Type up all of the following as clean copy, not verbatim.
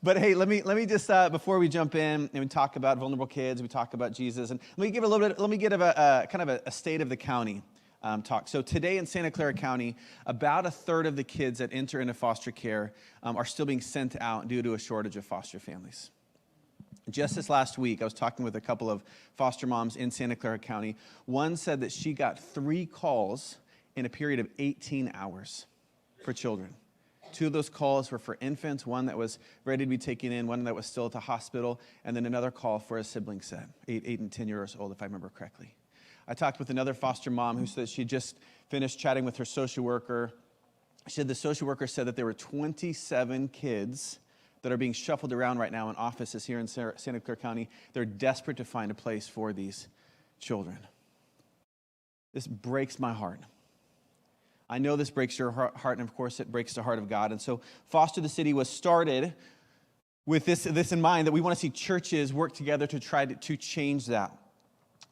But hey, let me just before we jump in and we talk about vulnerable kids, we talk about Jesus, and let me give a kind of a state of the county talk. So today in Santa Clara County, about a third of the kids that enter into foster care are still being sent out due to a shortage of foster families. Just this last week, I was talking with a couple of foster moms in Santa Clara County. One said that she got 3 calls in a period of 18 hours for children. 2 of those calls were for infants, one that was ready to be taken in, one that was still at the hospital, and then another call for a sibling set, 8 and 10 years old, if I remember correctly. I talked with another foster mom who said she just finished chatting with her social worker. She said the social worker said that there were 27 kids that are being shuffled around right now in offices here in Santa Clara County. They're desperate to find a place for these children. This breaks my heart. I know this breaks your heart, and of course it breaks the heart of God. And so Foster the City was started with this in mind, that we want to see churches work together to try to change that.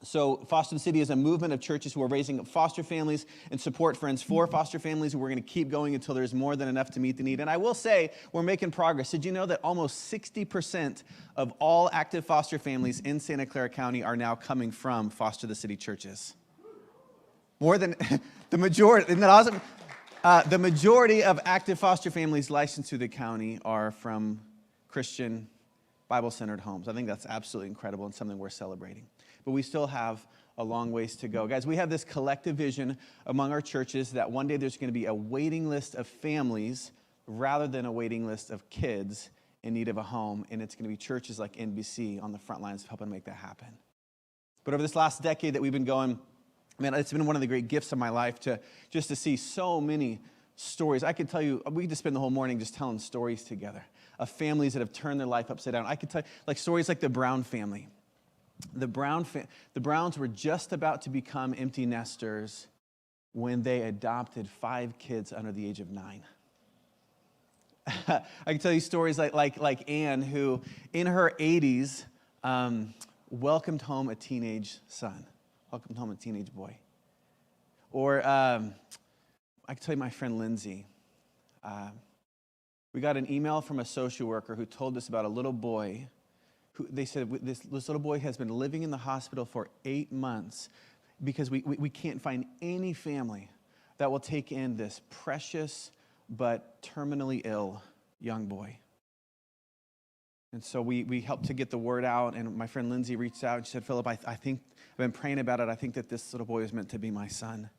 So Foster the City is a movement of churches who are raising up foster families and support friends for foster families, and we're going to keep going until there's more than enough to meet the need. And I will say, we're making progress. Did you know that almost 60% of all active foster families in Santa Clara County are now coming from Foster the City churches? More than the majority. Isn't that awesome? The majority of active foster families licensed through the county are from Christian, Bible-centered homes. I think that's absolutely incredible and something we're celebrating. But we still have a long ways to go. Guys, we have this collective vision among our churches that one day there's going to be a waiting list of families rather than a waiting list of kids in need of a home, and it's going to be churches like NBC on the front lines of helping make that happen. But over this last decade that we've been going, man, it's been one of the great gifts of my life to see so many stories. I could tell you, we could just spend the whole morning just telling stories together of families that have turned their life upside down. I could tell you, like stories like the Brown family. The Browns were just about to become empty nesters when they adopted 5 kids under the age of 9. I can tell you stories like Anne, who in her 80s welcomed home a teenage son, welcomed home a teenage boy. Or I can tell you my friend Lindsay. We got an email from a social worker who told us about a little boy who they said this little boy has been living in the hospital for 8 months because we can't find any family that will take in this precious but terminally ill young boy. And so we helped to get the word out, and my friend Lindsay reached out and she said, Philip, I think I've been praying about it. I think that this little boy is meant to be my son.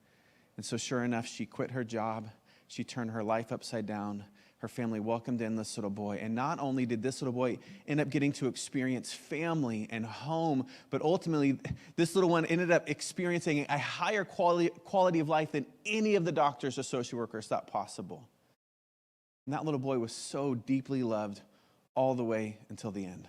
And so sure enough, she quit her job. She turned her life upside down. Her family welcomed in this little boy. And not only did this little boy end up getting to experience family and home, but ultimately this little one ended up experiencing a higher quality of life than any of the doctors or social workers thought possible. And that little boy was so deeply loved all the way until the end.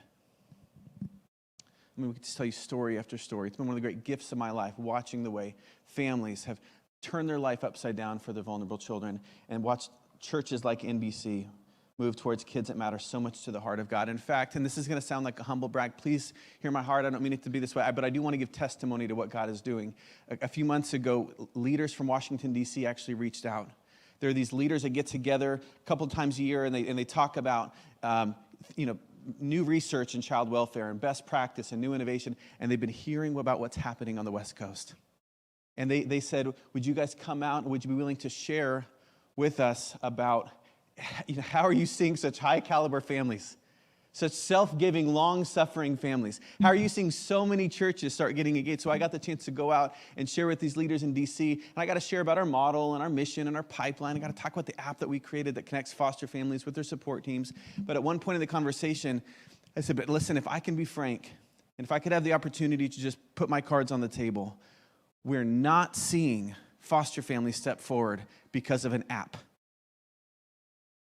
I mean, we could just tell you story after story. It's been one of the great gifts of my life, watching the way families have turned their life upside down for their vulnerable children and watched churches like NBC move towards kids that matter so much to the heart of God. In fact, and this is going to sound like a humble brag, please hear my heart. I don't mean it to be this way, but I do want to give testimony to what God is doing. A few months ago, leaders from Washington, D.C. actually reached out. There are these leaders that get together a couple of times a year, and they talk about new research in child welfare and best practice and new innovation, and they've been hearing about what's happening on the West Coast. And they said, would you guys come out, and would you be willing to share with us about how are you seeing such high caliber families, such self-giving, long-suffering families? How are you seeing so many churches start getting engaged? So I got the chance to go out and share with these leaders in D.C., and I got to share about our model and our mission and our pipeline. I got to talk about the app that we created that connects foster families with their support teams. But at one point in the conversation, I said, but listen, if I can be frank, and if I could have the opportunity to just put my cards on the table, we're not seeing foster families step forward because of an app.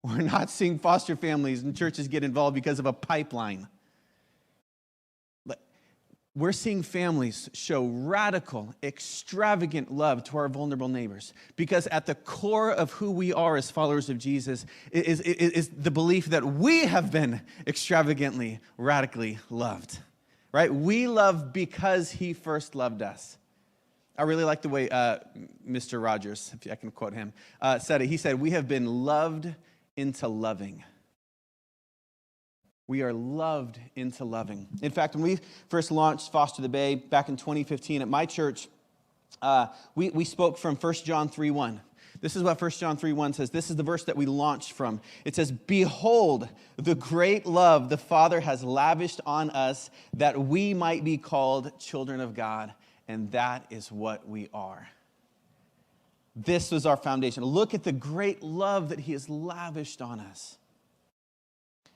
We're not seeing foster families and churches get involved because of a pipeline. We're seeing families show radical, extravagant love to our vulnerable neighbors because at the core of who we are as followers of Jesus is the belief that we have been extravagantly, radically loved, right? We love because he first loved us. I really like the way Mr. Rogers, if I can quote him, said it. He said, we have been loved into loving. We are loved into loving. In fact, when we first launched Foster the Bay back in 2015 at my church, we spoke from 1 John 3:1. This is what 1 John 3:1 says. This is the verse that we launched from. It says, "Behold, the great love the Father has lavished on us, that we might be called children of God." And that is what we are. This was our foundation. Look at the great love that he has lavished on us.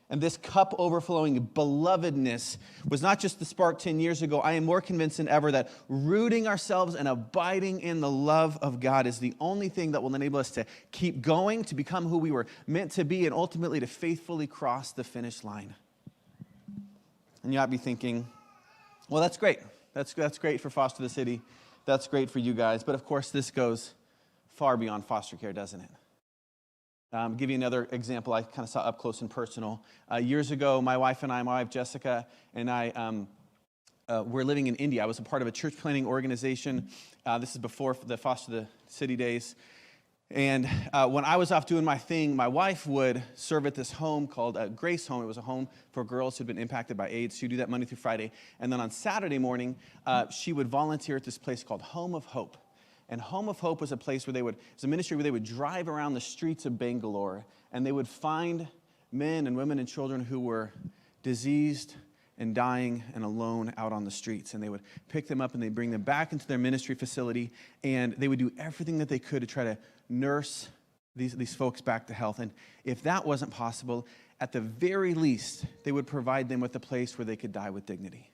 And this cup overflowing belovedness was not just the spark 10 years ago. I am more convinced than ever that rooting ourselves and abiding in the love of God is the only thing that will enable us to keep going, to become who we were meant to be, and ultimately to faithfully cross the finish line. And you might be thinking, well, that's great. That's great for Foster the City. That's great for you guys. But of course, this goes far beyond foster care, doesn't it? Give you another example I kind of saw up close and personal. Years ago, my wife Jessica, and I were living in India. I was a part of a church planting organization. This is before the Foster the City days. And when I was off doing my thing, my wife would serve at this home called Grace Home. It was a home for girls who'd been impacted by AIDS. She would do that Monday through Friday. And then on Saturday morning, she would volunteer at this place called Home of Hope. And Home of Hope was a place where it's a ministry where they would drive around the streets of Bangalore, and they would find men and women and children who were diseased and dying and alone out on the streets. And they would pick them up and they'd bring them back into their ministry facility, and they would do everything that they could to try to nurse these folks back to health. And if that wasn't possible, at the very least, they would provide them with a place where they could die with dignity.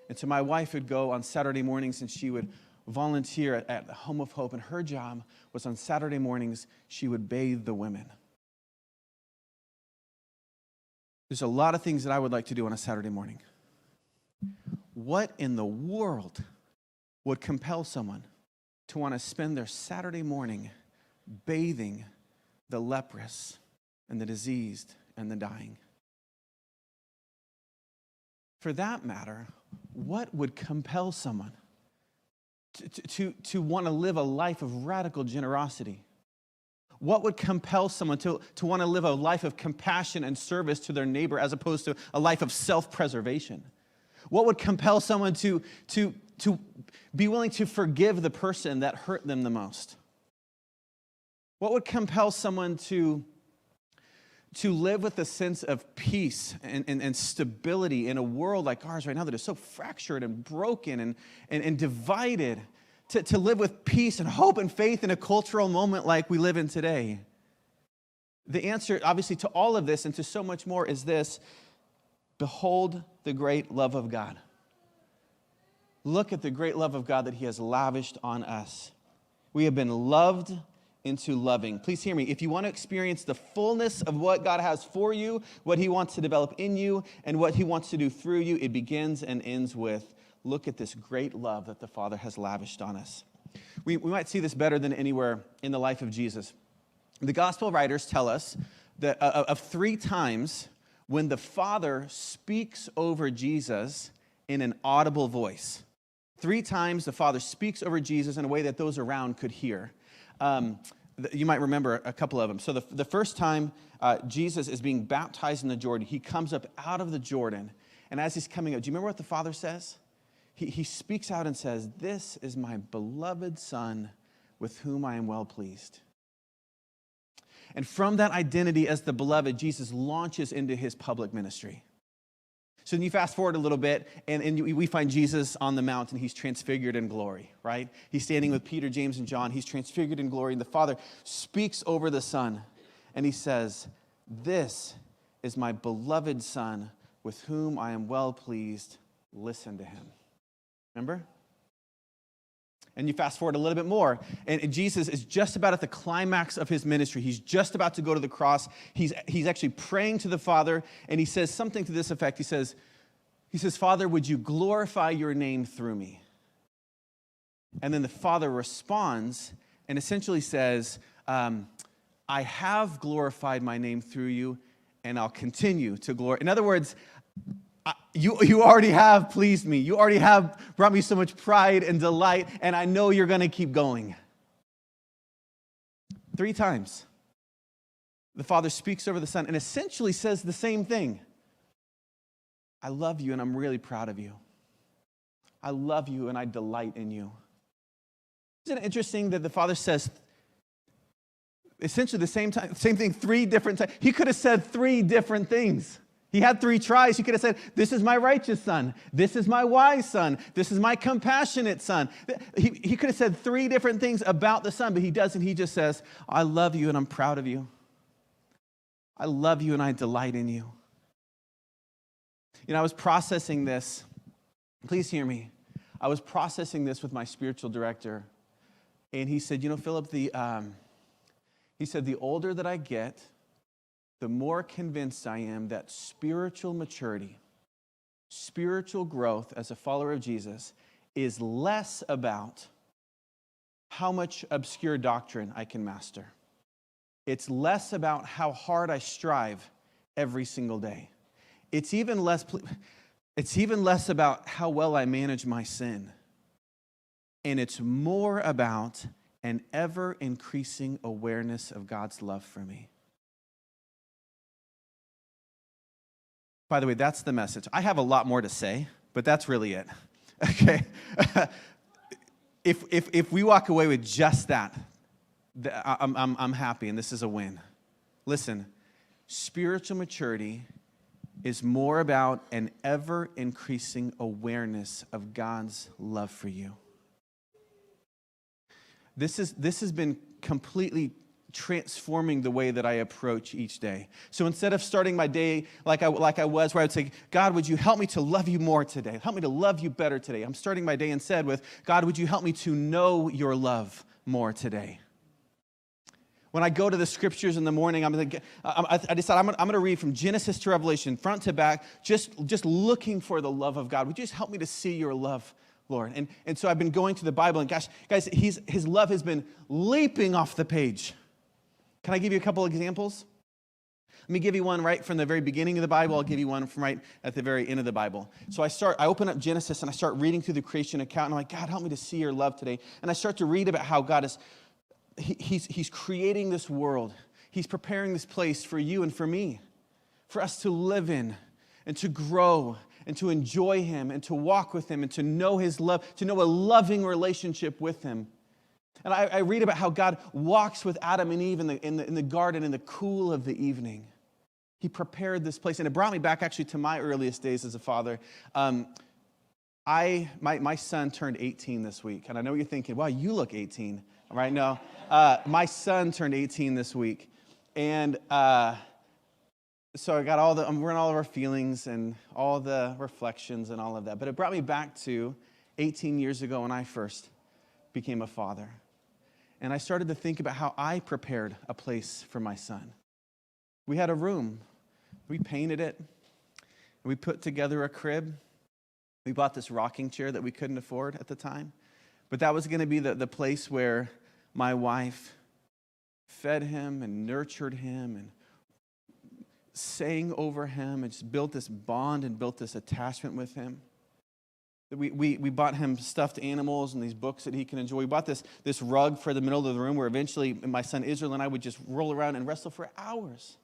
And so my wife would go on Saturday mornings, and she would volunteer at the Home of Hope, and her job was on Saturday mornings, she would bathe the women. There's a lot of things that I would like to do on a Saturday morning. What in the world would compel someone to want to spend their Saturday morning bathing the leprous and the diseased and the dying? For that matter, what would compel someone to want to live a life of radical generosity? What would compel someone to want to live a life of compassion and service to their neighbor as opposed to a life of self-preservation? What would compel someone to be willing to forgive the person that hurt them the most? What would compel someone to live with a sense of peace and stability in a world like ours right now that is so fractured and broken and divided, to live with peace and hope and faith in a cultural moment like we live in today? The answer, obviously, to all of this and to so much more is this: behold the great love of God. Look at the great love of God that he has lavished on us. We have been loved into loving. Please hear me. If you want to experience the fullness of what God has for you, what he wants to develop in you, and what he wants to do through you, it begins and ends with, look at this great love that the Father has lavished on us. We might see this better than anywhere in the life of Jesus. The gospel writers tell us that of 3 times when the Father speaks over Jesus in an audible voice. 3 times the Father speaks over Jesus in a way that those around could hear. You might remember a couple of them. So the first time Jesus is being baptized in the Jordan, he comes up out of the Jordan. And as he's coming up, do you remember what the Father says? He speaks out and says, "This is my beloved Son with whom I am well pleased." And from that identity as the beloved, Jesus launches into his public ministry. So then you fast forward a little bit, and we find Jesus on the mountain. He's transfigured in glory, right? He's standing with Peter, James, and John. He's transfigured in glory, and the Father speaks over the Son, and he says, "This is my beloved Son, with whom I am well pleased. Listen to him." Remember? And you fast forward a little bit more, and Jesus is just about at the climax of his ministry. He's just about to go to the cross. He's actually praying to the Father, and he says something to this effect. He says, "Father, would you glorify your name through me?" And then the Father responds and essentially says, "I have glorified my name through you, and I'll continue to glorify." In other words, you already have pleased me. You already have brought me so much pride and delight, and I know you're going to keep going. 3 times, the Father speaks over the Son and essentially says the same thing. I love you and I'm really proud of you. I love you and I delight in you. Isn't it interesting that the Father says essentially the same thing 3 different times? He could have said 3 different things. He had 3 tries. He could have said, this is my righteous son. This is my wise son. This is my compassionate son. He could have said 3 different things about the son, but he doesn't. He just says, I love you and I'm proud of you. I love you and I delight in you. You know, I was processing this. Please hear me. I was processing this with my spiritual director, and he said, you know, Philip, he said, the older that I get, the more convinced I am that spiritual maturity, spiritual growth as a follower of Jesus is less about how much obscure doctrine I can master. It's less about how hard I strive every single day. It's even less about how well I manage my sin. And it's more about an ever-increasing awareness of God's love for me. By the way, that's the message. I have a lot more to say, but that's really it. Okay? If we walk away with just that, I'm happy, and this is a win. Listen, spiritual maturity is more about an ever-increasing awareness of God's love for you. This has been completely transforming the way that I approach each day. So instead of starting my day like I was, where I would say, God, would you help me to love you more today? Help me to love you better today. I'm starting my day instead with, God, would you help me to know your love more today? When I go to the scriptures in the morning, I decide I'm going to read from Genesis to Revelation, front to back, just looking for the love of God. Would you just help me to see your love, Lord? And so I've been going to the Bible, and gosh, guys, his love has been leaping off the page. Can I give you a couple examples? Let me give you one right from the very beginning of the Bible. I'll give you one from right at the very end of the Bible. So I open up Genesis, and I start reading through the creation account, and I'm like, God, help me to see your love today. And I start to read about how God is He's creating this world. He's preparing this place for you and for me, for us to live in and to grow and to enjoy Him and to walk with Him and to know His love, to know a loving relationship with Him. And I read about how God walks with Adam and Eve in the garden in the cool of the evening. He prepared this place. And it brought me back actually to my earliest days as a father. My son turned 18 this week. And I know you're thinking, wow, you look 18. Right? No. My son turned 18 this week. And so I got we're in all of our feelings and all the reflections and all of that. But it brought me back to 18 years ago when I first became a father. And I started to think about how I prepared a place for my son. We had a room. We painted it. We put together a crib. We bought this rocking chair that we couldn't afford at the time. But that was going to be the place where my wife fed him and nurtured him and sang over him and just built this bond and built this attachment with him. We bought him stuffed animals and these books that he can enjoy. We bought this rug for the middle of the room where eventually my son Israel and I would just roll around and wrestle for hours.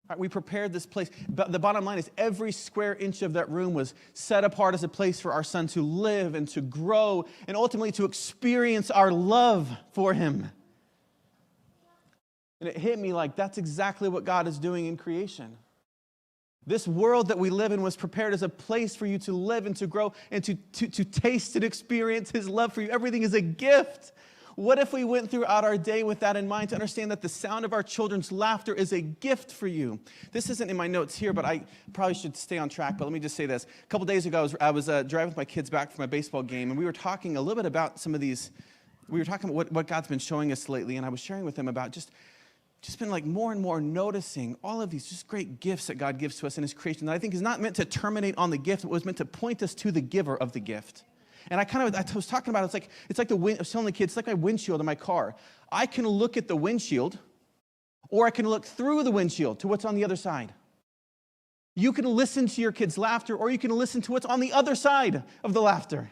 Right, we prepared this place. But the bottom line is every square inch of that room was set apart as a place for our son to live and to grow and ultimately to experience our love for him. And it hit me like that's exactly what God is doing in creation. This world that we live in was prepared as a place for you to live and to grow and to taste and experience His love for you. Everything is a gift. What if we went throughout our day with that in mind to understand that the sound of our children's laughter is a gift for you? This isn't in my notes here, but I probably should stay on track. But let me just say this. A couple days ago, I was driving with my kids back from a baseball game, and we were talking a little bit about some of these. We were talking about what God's been showing us lately, and I was sharing with them about just been like more and more noticing all of these just great gifts that God gives to us in His creation that I think is not meant to terminate on the gift, but was meant to point us to the giver of the gift. And I was talking about it's like I was telling the kids, it's like my windshield in my car. I can look at the windshield, or I can look through the windshield to what's on the other side. You can listen to your kids' laughter, or you can listen to what's on the other side of the laughter.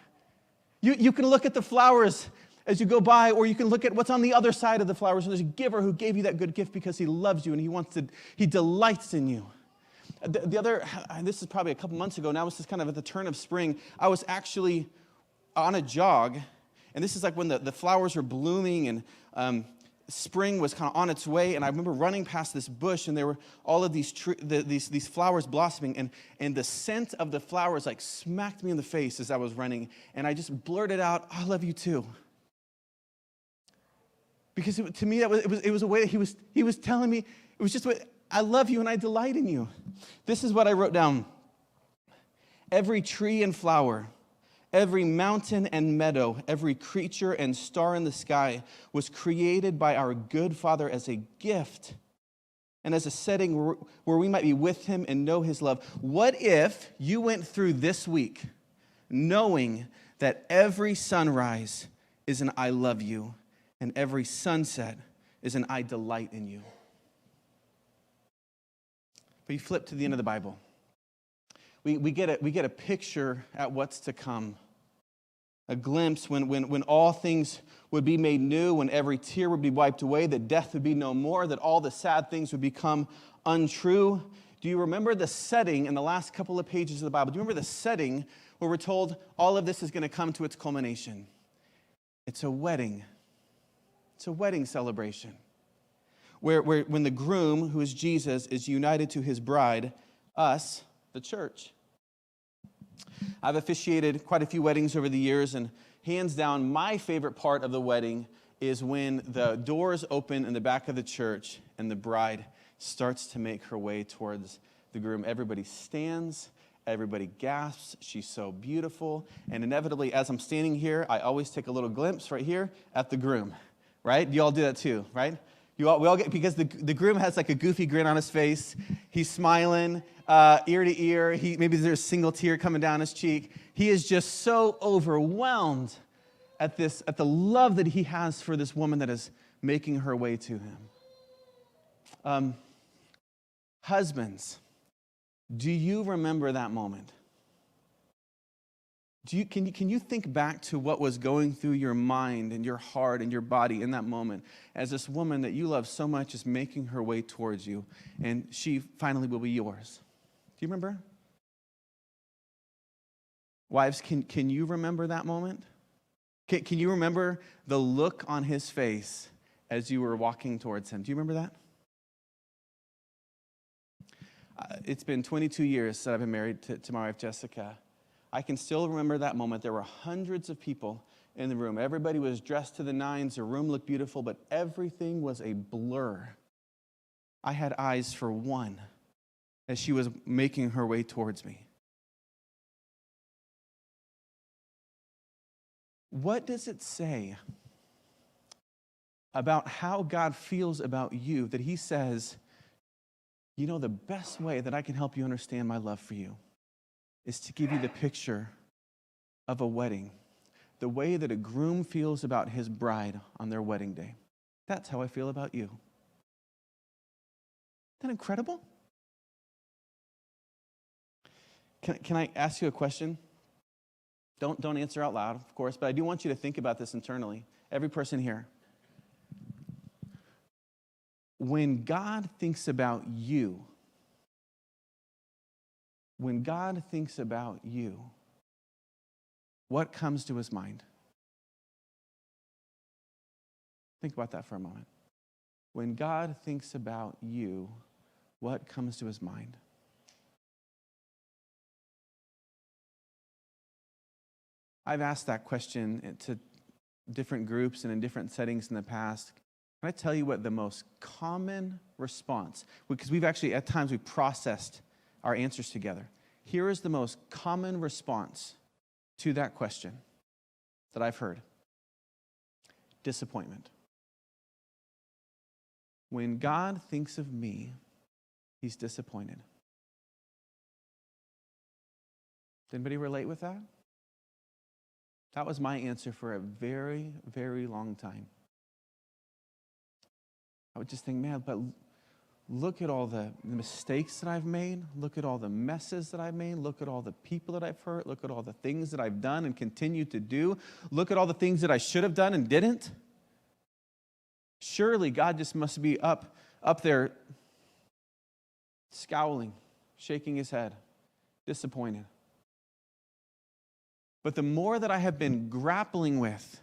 You can look at the flowers as you go by, or you can look at what's on the other side of the flowers. And there's a giver who gave you that good gift because He loves you and He delights in you. The other, this is probably a couple months ago now, this is kind of at the turn of spring. I was actually on a jog, and this is like when the flowers were blooming and spring was kind of on its way, and I remember running past this bush, and there were all of these flowers blossoming, and the scent of the flowers like smacked me in the face as I was running, and I just blurted out, "I love you too." Because to me, it was a way that he was telling me, it was just what, I love you and I delight in you. This is what I wrote down. Every tree and flower, every mountain and meadow, every creature and star in the sky was created by our good Father as a gift and as a setting where we might be with him and know his love. What if you went through this week knowing that every sunrise is an I love you and every sunset is an I delight in you? But you flip to the end of the Bible. We get a picture at what's to come. A glimpse when all things would be made new, when every tear would be wiped away, that death would be no more, that all the sad things would become untrue. Do you remember the setting in the last couple of pages of the Bible? Do you remember the setting where we're told all of this is going to come to its culmination? It's a wedding. It's a wedding celebration. Where when the groom, who is Jesus, is united to his bride, us, the church. I've officiated quite a few weddings over the years, and hands down, my favorite part of the wedding is when the doors open in the back of the church and the bride starts to make her way towards the groom. Everybody stands, everybody gasps, she's so beautiful, and inevitably, as I'm standing here, I always take a little glimpse right here at the groom, right? You all do that too, right? We all get, because the groom has like a goofy grin on his face. He's smiling ear to ear. Maybe there's a single tear coming down his cheek. He is just so overwhelmed at the love that he has for this woman that is making her way to him. Husbands, do you remember that moment? Can you think back to what was going through your mind and your heart and your body in that moment as this woman that you love so much is making her way towards you and she finally will be yours? Do you remember? Wives, can you remember that moment? Can you remember the look on his face as you were walking towards him? Do you remember that? It's been 22 years that I've been married to my wife, Jessica. I can still remember that moment. There were hundreds of people in the room. Everybody was dressed to the nines. The room looked beautiful, but everything was a blur. I had eyes for one as she was making her way towards me. What does it say about how God feels about you that he says, you know, the best way that I can help you understand my love for you is to give you the picture of a wedding, the way that a groom feels about his bride on their wedding day. That's how I feel about you. Isn't that incredible? Can I ask you a question? Don't answer out loud, of course, but I do want you to think about this internally. Every person here. When God thinks about you, what comes to his mind? Think about that for a moment. When God thinks about you, what comes to his mind? I've asked that question to different groups and in different settings in the past. Can I tell you what the most common response, because we've actually, at times, we've processed our answers together. Here is the most common response to that question that I've heard. Disappointment. When God thinks of me, he's disappointed. Does anybody relate with that? That was my answer for a very, very long time. I would just think, man, but look at all the mistakes that I've made. Look at all the messes that I've made. Look at all the people that I've hurt. Look at all the things that I've done and continue to do. Look at all the things that I should have done and didn't. Surely God just must be up there scowling, shaking his head, disappointed. But the more that I have been grappling with,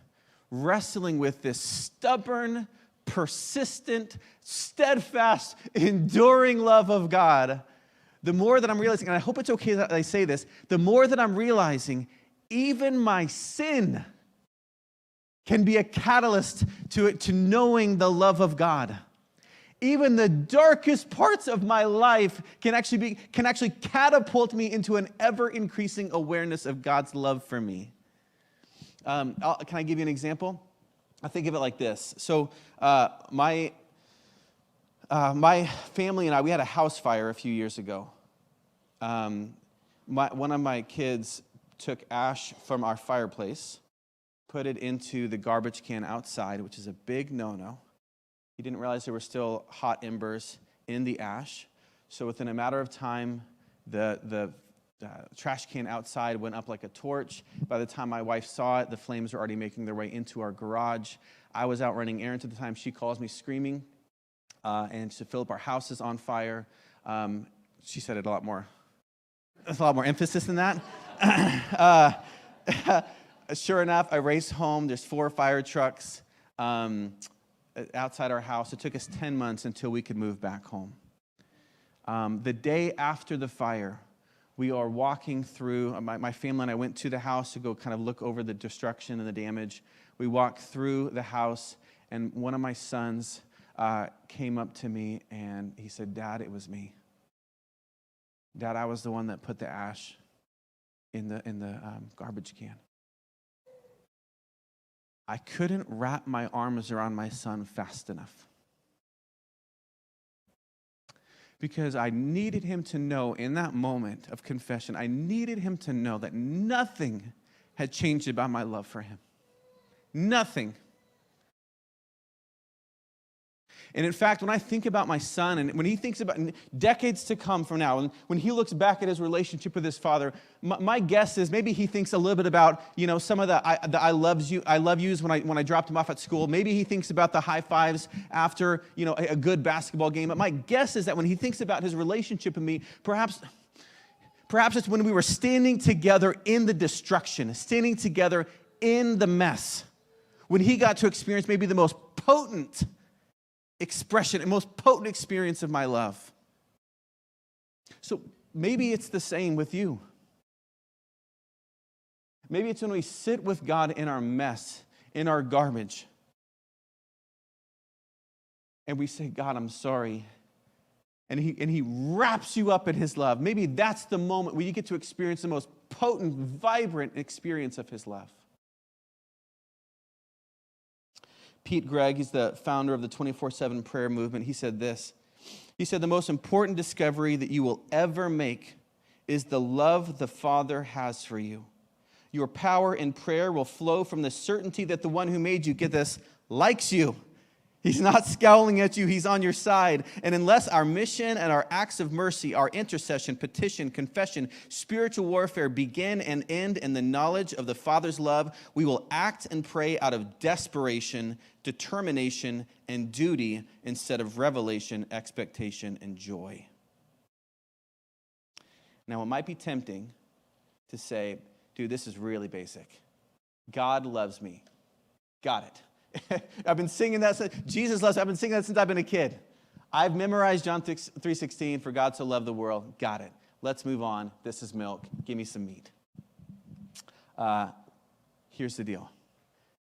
wrestling with this stubborn, persistent, steadfast, enduring love of God, the more that I'm realizing, and I hope it's okay that I say this, the more that I'm realizing even my sin can be a catalyst to knowing the love of God. Even the darkest parts of my life can actually catapult me into an ever-increasing awareness of God's love for me. Can I give you an example? I think of it like this. So my family and I, we had a house fire a few years ago. One of my kids took ash from our fireplace, put it into the garbage can outside, which is a big no-no. He didn't realize there were still hot embers in the ash. So within a matter of time, the trash can outside went up like a torch. By the time my wife saw it, the flames were already making their way into our garage. I was out running errands at the time. She calls me screaming, and she said, Philip, our house is on fire. She said it a lot more. There's a lot more emphasis than that. Sure enough, I race home. There's 4 fire trucks outside our house. It took us 10 months until we could move back home. The day after the fire, we are walking through, my family and I went to the house to go kind of look over the destruction and the damage. We walked through the house, and one of my sons came up to me, and he said, Dad, it was me. Dad, I was the one that put the ash in the garbage can. I couldn't wrap my arms around my son fast enough. Because I needed him to know in that moment of confession, I needed him to know that nothing had changed about my love for him. Nothing. And in fact, when I think about my son, and when he thinks about decades to come from now, and when he looks back at his relationship with his father, my guess is maybe he thinks a little bit about, some of the I love yous when I dropped him off at school. Maybe he thinks about the high fives after, a good basketball game. But my guess is that when he thinks about his relationship with me, perhaps it's when we were standing together in the destruction, standing together in the mess, when he got to experience maybe the most potent expression and most potent experience of my love. So maybe it's the same with you. Maybe it's when we sit with God in our mess, in our garbage, and we say, God, I'm sorry. And he wraps you up in his love. Maybe that's the moment where you get to experience the most potent, vibrant experience of his love. Pete Greig, he's the founder of the 24/7 prayer movement. He said this. He said, the most important discovery that you will ever make is the love the Father has for you. Your power in prayer will flow from the certainty that the one who made you, get this, likes you. He's not scowling at you. He's on your side. And unless our mission and our acts of mercy, our intercession, petition, confession, spiritual warfare begin and end in the knowledge of the Father's love, we will act and pray out of desperation, determination, and duty instead of revelation, expectation, and joy. Now, it might be tempting to say, dude, this is really basic. God loves me. Got it. I've been singing that. Jesus loves me. I've been singing that since I've been a kid. I've memorized John 3:16, for God so loved the world. Got it. Let's move on. This is milk. Give me some meat. Here's the deal.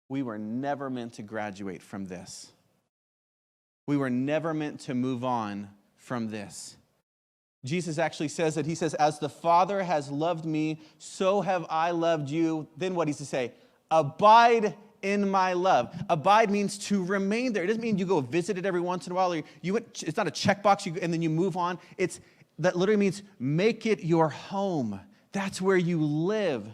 We were never meant to graduate from this. We were never meant to move on from this. Jesus actually says that. He says, as the Father has loved me, so have I loved you. Then what does he say? Abide in my love. Abide means to remain there. It doesn't mean you go visit it every once in a while. It's not a checkbox and then you move on. That literally means make it your home. That's where you live.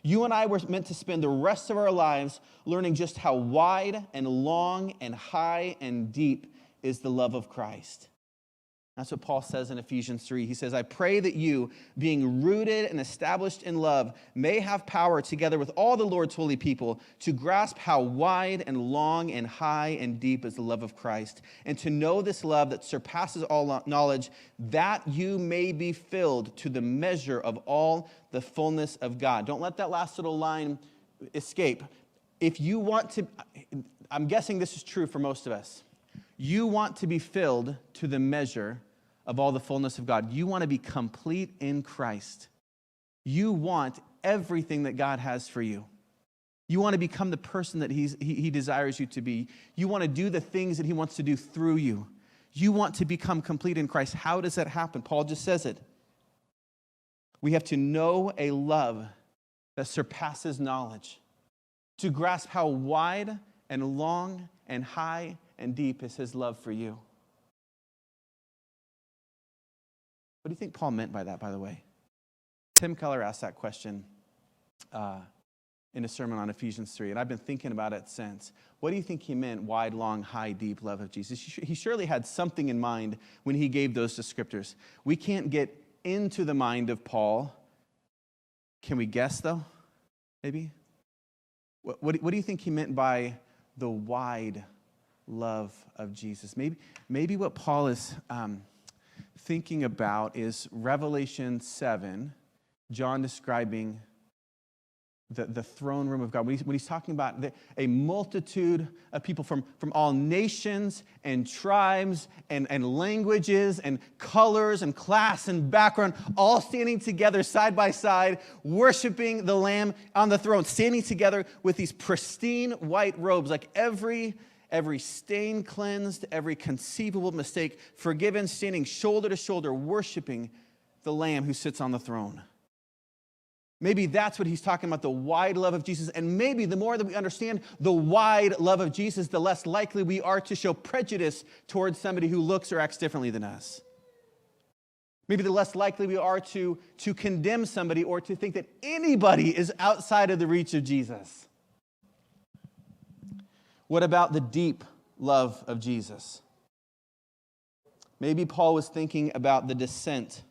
You and I were meant to spend the rest of our lives learning just how wide and long and high and deep is the love of Christ. That's what Paul says in Ephesians 3. He says, I pray that you, being rooted and established in love, may have power together with all the Lord's holy people to grasp how wide and long and high and deep is the love of Christ, and to know this love that surpasses all knowledge, that you may be filled to the measure of all the fullness of God. Don't let that last little line escape. If you want to, I'm guessing this is true for most of us. You want to be filled to the measure of all the fullness of God. You want to be complete in Christ. You want everything that God has for you. You want to become the person that He desires you to be. You want to do the things that He wants to do through you. You want to become complete in Christ. How does that happen? Paul just says it. We have to know a love that surpasses knowledge, to grasp how wide and long and high and deep is His love for you. What do you think Paul meant by that, by the way? Tim Keller asked that question in a sermon on Ephesians 3, and I've been thinking about it since. What do you think he meant, wide, long, high, deep love of Jesus? He surely had something in mind when he gave those descriptors. We can't get into the mind of Paul. Can we guess, though? Maybe? What do you think he meant by the wide love of Jesus? Maybe what Paul is thinking about is Revelation 7, John describing the throne room of God. When he's talking about a multitude of people from all nations and tribes and languages and colors and class and background, all standing together side by side, worshiping the Lamb on the throne, standing together with these pristine white robes, like every stain cleansed, every conceivable mistake forgiven, standing shoulder to shoulder, worshiping the Lamb who sits on the throne. Maybe that's what he's talking about, the wide love of Jesus. And maybe the more that we understand the wide love of Jesus, the less likely we are to show prejudice towards somebody who looks or acts differently than us. Maybe the less likely we are to condemn somebody or to think that anybody is outside of the reach of Jesus. What about the deep love of Jesus? Maybe Paul was thinking about the descent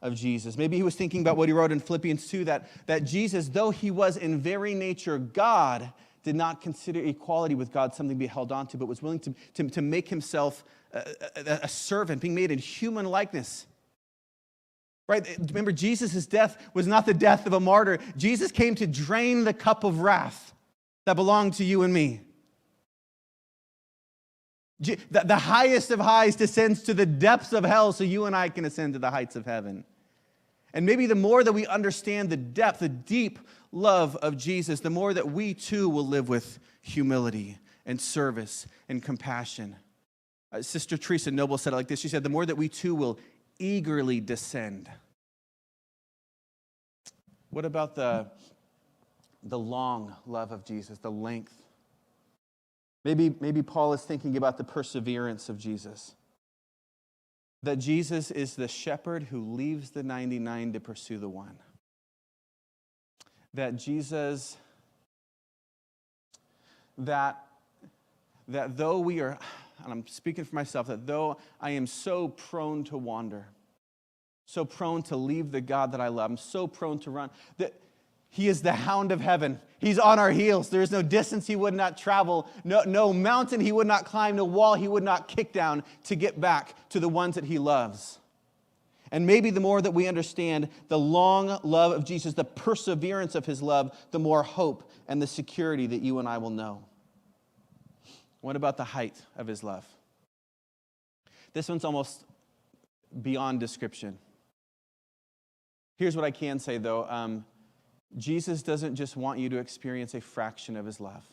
of Jesus. Maybe he was thinking about what he wrote in Philippians 2, that Jesus, though he was in very nature God, did not consider equality with God something to be held on to, but was willing to make himself a servant, being made in human likeness. Right? Remember, Jesus' death was not the death of a martyr. Jesus came to drain the cup of wrath that belonged to you and me. The highest of highs descends to the depths of hell so you and I can ascend to the heights of heaven. And maybe the more that we understand the depth, the deep love of Jesus, the more that we too will live with humility and service and compassion. Sister Teresa Noble said it like this. She said, the more that we too will eagerly descend. What about the long love of Jesus, the length? Maybe Paul is thinking about the perseverance of Jesus. That Jesus is the shepherd who leaves the 99 to pursue the one. That Jesus, that though we are, and I'm speaking for myself, that though I am so prone to wander, so prone to leave the God that I love, I'm so prone to run, that He is the hound of heaven. He's on our heels. There is no distance He would not travel, no mountain He would not climb, no wall He would not kick down to get back to the ones that He loves. And maybe the more that we understand the long love of Jesus, the perseverance of His love, the more hope and the security that you and I will know. What about the height of His love? This one's almost beyond description. Here's what I can say, though. Jesus doesn't just want you to experience a fraction of His love.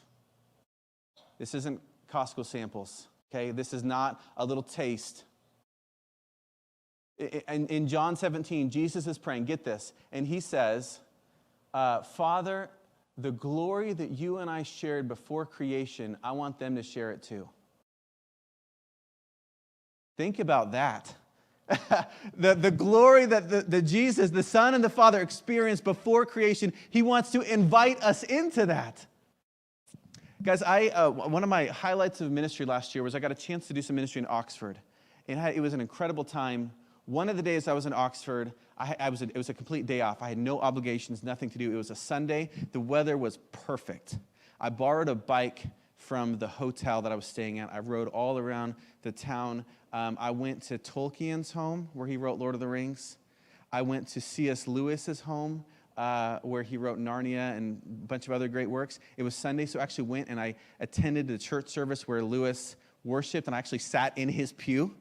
This isn't Costco samples, okay? This is not a little taste. In John 17, Jesus is praying, get this, and He says, Father, the glory that you and I shared before creation, I want them to share it too. Think about that. the glory that the Jesus, the Son and the Father experienced before creation, He wants to invite us into that. Guys, one of my highlights of ministry last year was I got a chance to do some ministry in Oxford. It was an incredible time. One of the days I was in Oxford, it was a complete day off. I had no obligations, nothing to do. It was a Sunday. The weather was perfect. I borrowed a bike from the hotel that I was staying at. I rode all around the town. I went to Tolkien's home, where he wrote Lord of the Rings. I went to C.S. Lewis's home, where he wrote Narnia and a bunch of other great works. It was Sunday, so I actually went and I attended the church service where Lewis worshiped, and I actually sat in his pew.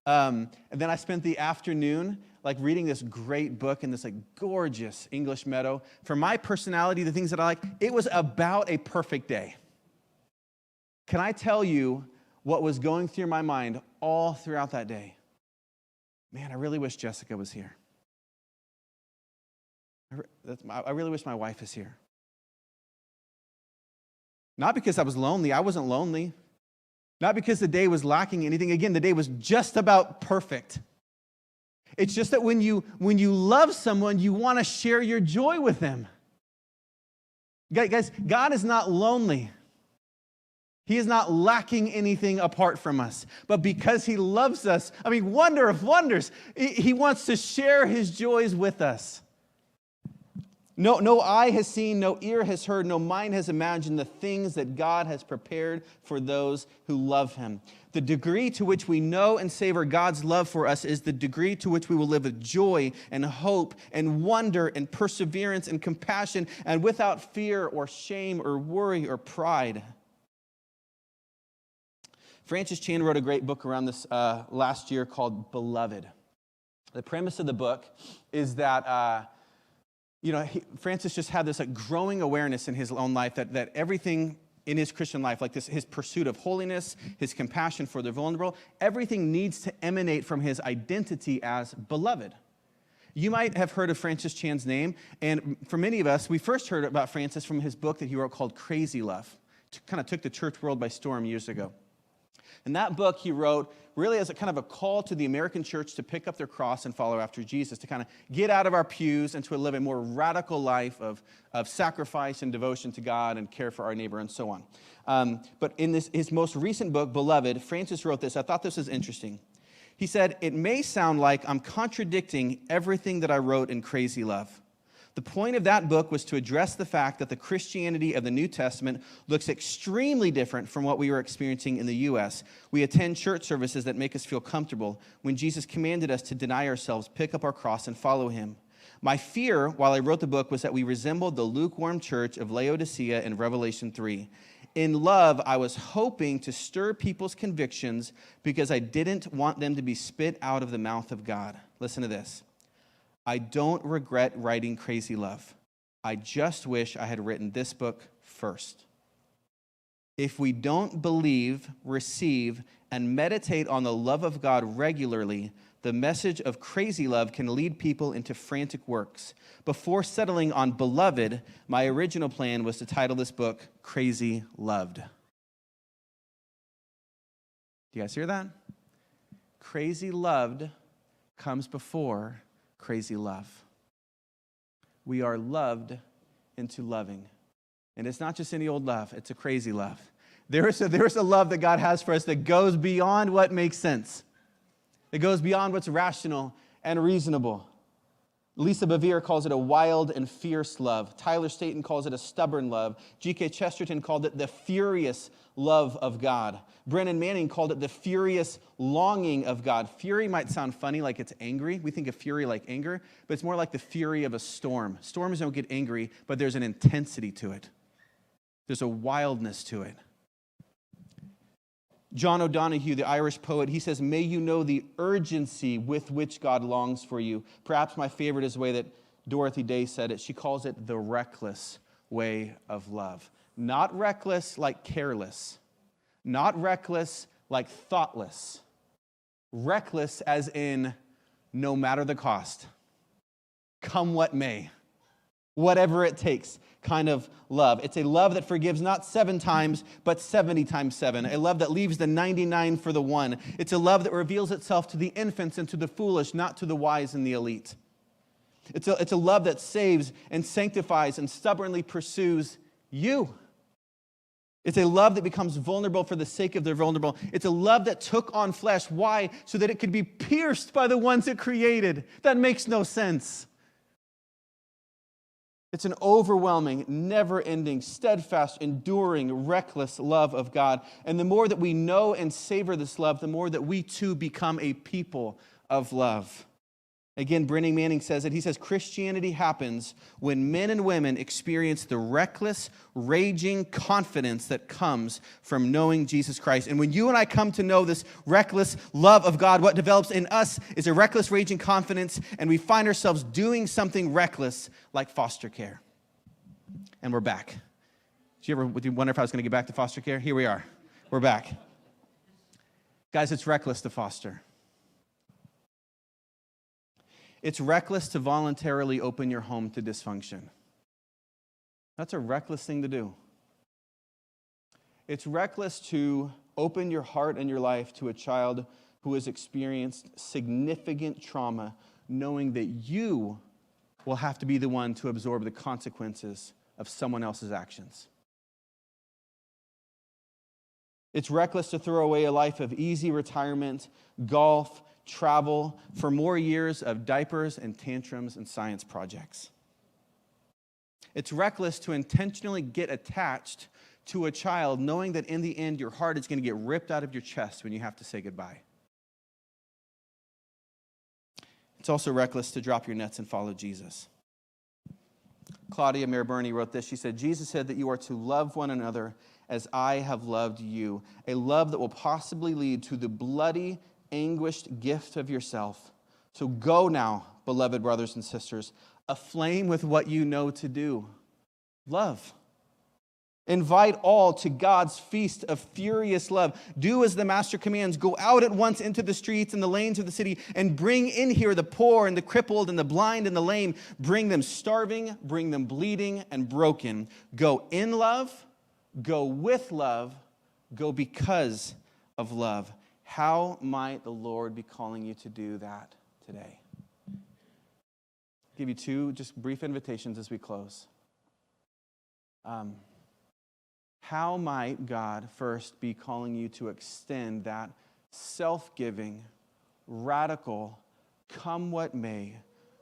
And then I spent the afternoon reading this great book in this gorgeous English meadow. For my personality, the things that I like, it was about a perfect day. Can I tell you what was going through my mind all throughout that day? Man, I really wish Jessica was here. I really wish my wife is here. Not because I was lonely. I wasn't lonely. Not because the day was lacking anything. Again, the day was just about perfect. It's just that when you love someone, you want to share your joy with them. Guys, God is not lonely. He is not lacking anything apart from us. But because he loves us, wonder of wonders, he wants to share his joys with us. No eye has seen, no ear has heard, no mind has imagined the things that God has prepared for those who love him. The degree to which we know and savor God's love for us is the degree to which we will live with joy and hope and wonder and perseverance and compassion and without fear or shame or worry or pride. Francis Chan wrote a great book around this last year called Beloved. The premise of the book is that Francis just had this growing awareness in his own life that everything in his Christian life, his pursuit of holiness, his compassion for the vulnerable, everything needs to emanate from his identity as beloved. You might have heard of Francis Chan's name, and for many of us, we first heard about Francis from his book that he wrote called Crazy Love. It kind of took the church world by storm years ago. And that book he wrote really as a kind of a call to the American church to pick up their cross and follow after Jesus, to kind of get out of our pews and to live a more radical life of sacrifice and devotion to God and care for our neighbor and so on. But in his most recent book, Beloved, Francis wrote this. I thought this was interesting. He said, "It may sound like I'm contradicting everything that I wrote in Crazy Love. The point of that book was to address the fact that the Christianity of the New Testament looks extremely different from what we were experiencing in the U.S. We attend church services that make us feel comfortable when Jesus commanded us to deny ourselves, pick up our cross, and follow him. My fear, while I wrote the book, was that we resembled the lukewarm church of Laodicea in Revelation 3. In love, I was hoping to stir people's convictions because I didn't want them to be spit out of the mouth of God." Listen to this. "I don't regret writing Crazy Love. I just wish I had written this book first. If we don't believe, receive, and meditate on the love of God regularly, the message of Crazy Love can lead people into frantic works. Before settling on Beloved, my original plan was to title this book Crazy Loved." Do you guys hear that? Crazy Loved comes before Crazy Love. We are loved into loving. And it's not just any old love, it's a crazy love. There is a love that God has for us that goes beyond what makes sense. It goes beyond what's rational and reasonable. Lisa Bevere calls it a wild and fierce love. Tyler Staton calls it a stubborn love. G.K. Chesterton called it the furious love of God. Brennan Manning called it the furious longing of God. Fury might sound funny, like it's angry. We think of fury like anger, but it's more like the fury of a storm. Storms don't get angry, but there's an intensity to it. There's a wildness to it. John O'Donohue, the Irish poet, he says, "May you know the urgency with which God longs for you." Perhaps my favorite is the way that Dorothy Day said it. She calls it the reckless way of love. Not reckless like careless. Not reckless like thoughtless. Reckless as in no matter the cost. Come what may. Whatever it takes kind of love. It's a love that forgives not 7 times, but 70 times 7. A love that leaves the 99 for the one. It's a love that reveals itself to the infants and to the foolish, not to the wise and the elite. It's a love that saves and sanctifies and stubbornly pursues you. It's a love that becomes vulnerable for the sake of the vulnerable. It's a love that took on flesh. Why? So that it could be pierced by the ones it created. That makes no sense. It's an overwhelming, never-ending, steadfast, enduring, reckless love of God. And the more that we know and savor this love, the more that we too become a people of love. Again, Brennan Manning says it. He says, Christianity happens when men and women experience the reckless, raging confidence that comes from knowing Jesus Christ. And when you and I come to know this reckless love of God, what develops in us is a reckless, raging confidence, and we find ourselves doing something reckless like foster care. And we're back. Did you ever wonder if I was going to get back to foster care? Here we are. We're back. Guys, it's reckless to foster. It's reckless to voluntarily open your home to dysfunction. That's a reckless thing to do. It's reckless to open your heart and your life to a child who has experienced significant trauma, knowing that you will have to be the one to absorb the consequences of someone else's actions. It's reckless to throw away a life of easy retirement, golf, travel for more years of diapers and tantrums and science projects. It's reckless to intentionally get attached to a child knowing that in the end your heart is going to get ripped out of your chest when you have to say goodbye. It's also reckless to drop your nets and follow Jesus. Claudia Maraberni wrote this. She said, Jesus said that you are to love one another as I have loved you, a love that will possibly lead to the bloody, anguished gift of yourself. So go now, beloved brothers and sisters, aflame with what you know to do. Love. Invite all to God's feast of furious love. Do as the Master commands. Go out at once into the streets and the lanes of the city and bring in here the poor and the crippled and the blind and the lame. Bring them starving, bring them bleeding and broken. Go in love, go with love, go because of love. How might the Lord be calling you to do that today? I'll give you two just brief invitations as we close. How might God first be calling you to extend that self-giving, radical, come what may,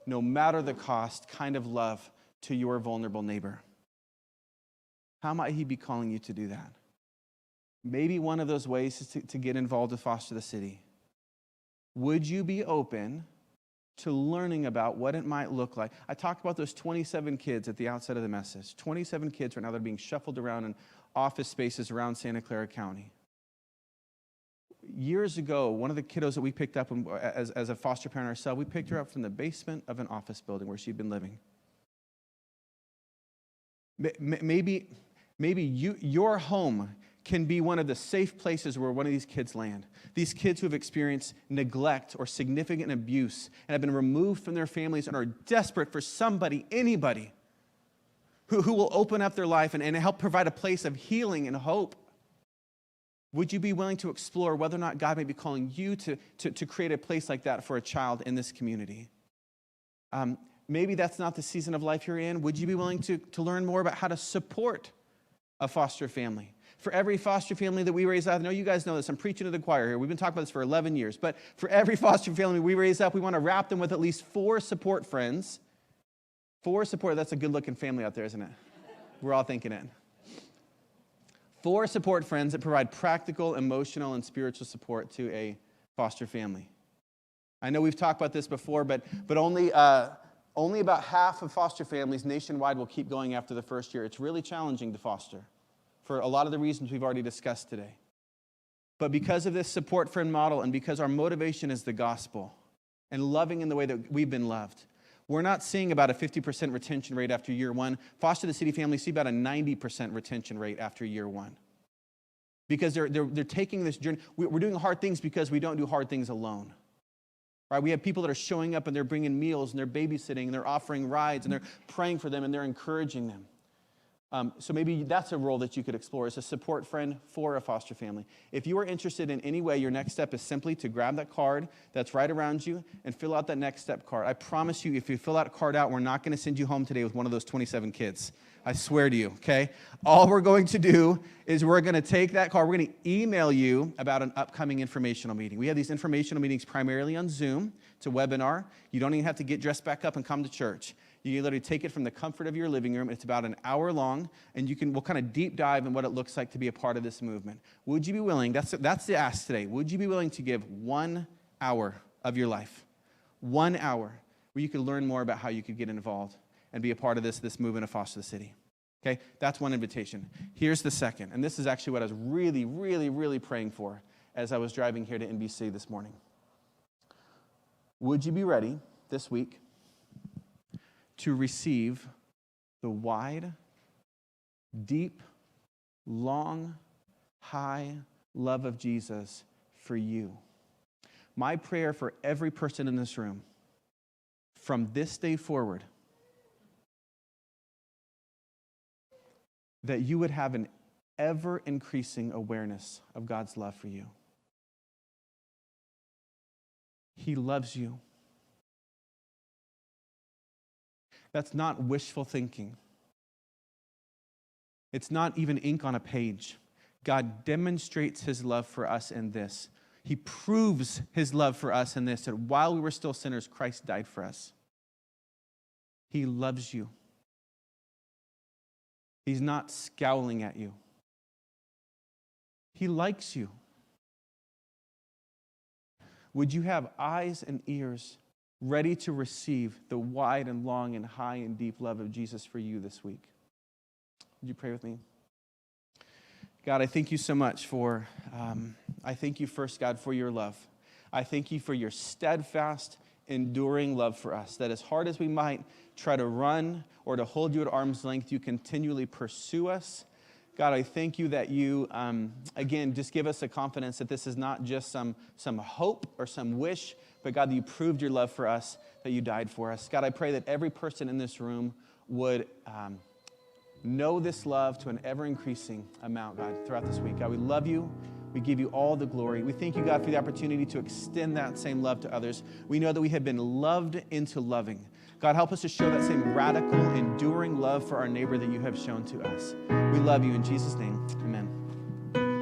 no matter the cost kind of love to your vulnerable neighbor? How might he be calling you to do that? Maybe one of those ways is to get involved with Foster the City. Would you be open to learning about what it might look like? I talked about those 27 kids at the outset of the message. 27 kids right now that are being shuffled around in office spaces around Santa Clara County. Years ago, one of the kiddos that we picked up as a foster parent ourselves, we picked her up from the basement of an office building where she'd been living. Maybe your home can be one of the safe places where one of these kids land. These kids who have experienced neglect or significant abuse and have been removed from their families and are desperate for somebody, anybody, who will open up their life and help provide a place of healing and hope. Would you be willing to explore whether or not God may be calling you to create a place like that for a child in this community? Maybe that's not the season of life you're in. Would you be willing to learn more about how to support a foster family? For every foster family that we raise up, I know you guys know this, I'm preaching to the choir here. We've been talking about this for 11 years. But for every foster family we raise up, we want to wrap them with at least 4 support friends. 4 support, that's a good-looking family out there, isn't it? We're all thinking it. 4 support friends that provide practical, emotional, and spiritual support to a foster family. I know we've talked about this before, but only about half of foster families nationwide will keep going after the first year. It's really challenging to foster for a lot of the reasons we've already discussed today. But because of this support friend model and because our motivation is the gospel and loving in the way that we've been loved, we're not seeing about a 50% retention rate after year 1. Foster the City families see about a 90% retention rate after year 1. Because they're taking this journey. We're doing hard things because we don't do hard things alone. Right? We have people that are showing up and they're bringing meals and they're babysitting and they're offering rides and they're praying for them and they're encouraging them. So maybe that's a role that you could explore as a support friend for a foster family. If you are interested in any way, your next step is simply to grab that card that's right around you and fill out that next step card. I promise you, if you fill that card out, we're not going to send you home today with one of those 27 kids. I swear to you, okay? All we're going to do is we're going to take that card. We're going to email you about an upcoming informational meeting. We have these informational meetings primarily on Zoom. It's a webinar. You don't even have to get dressed back up and come to church. You can literally take it from the comfort of your living room. It's about an hour long, and we'll kind of deep dive in what it looks like to be a part of this movement. Would you be willing, that's the ask today, would you be willing to give 1 hour of your life, 1 hour, where you could learn more about how you could get involved and be a part of this movement of Foster the City? Okay, that's one invitation. Here's the second, and this is actually what I was really, really, really praying for as I was driving here to NBC this morning. Would you be ready this week to receive the wide, deep, long, high love of Jesus for you? My prayer for every person in this room from this day forward, that you would have an ever-increasing awareness of God's love for you. He loves you. That's not wishful thinking. It's not even ink on a page. God demonstrates his love for us in this. He proves his love for us in this, that while we were still sinners, Christ died for us. He loves you. He's not scowling at you. He likes you. Would you have eyes and ears ready to receive the wide and long and high and deep love of Jesus for you this week? Would you pray with me? God, I thank you so much I thank you first, God, for your love. I thank you for your steadfast, enduring love for us, that as hard as we might try to run or to hold you at arm's length, you continually pursue us. God, I thank you that you, again, just give us a confidence that this is not just some hope or some wish, but God, that you proved your love for us, that you died for us. God, I pray that every person in this room would know this love to an ever-increasing amount, God, throughout this week. God, we love you. We give you all the glory. We thank you, God, for the opportunity to extend that same love to others. We know that we have been loved into loving. God, help us to show that same radical, enduring love for our neighbor that you have shown to us. We love you in Jesus' name.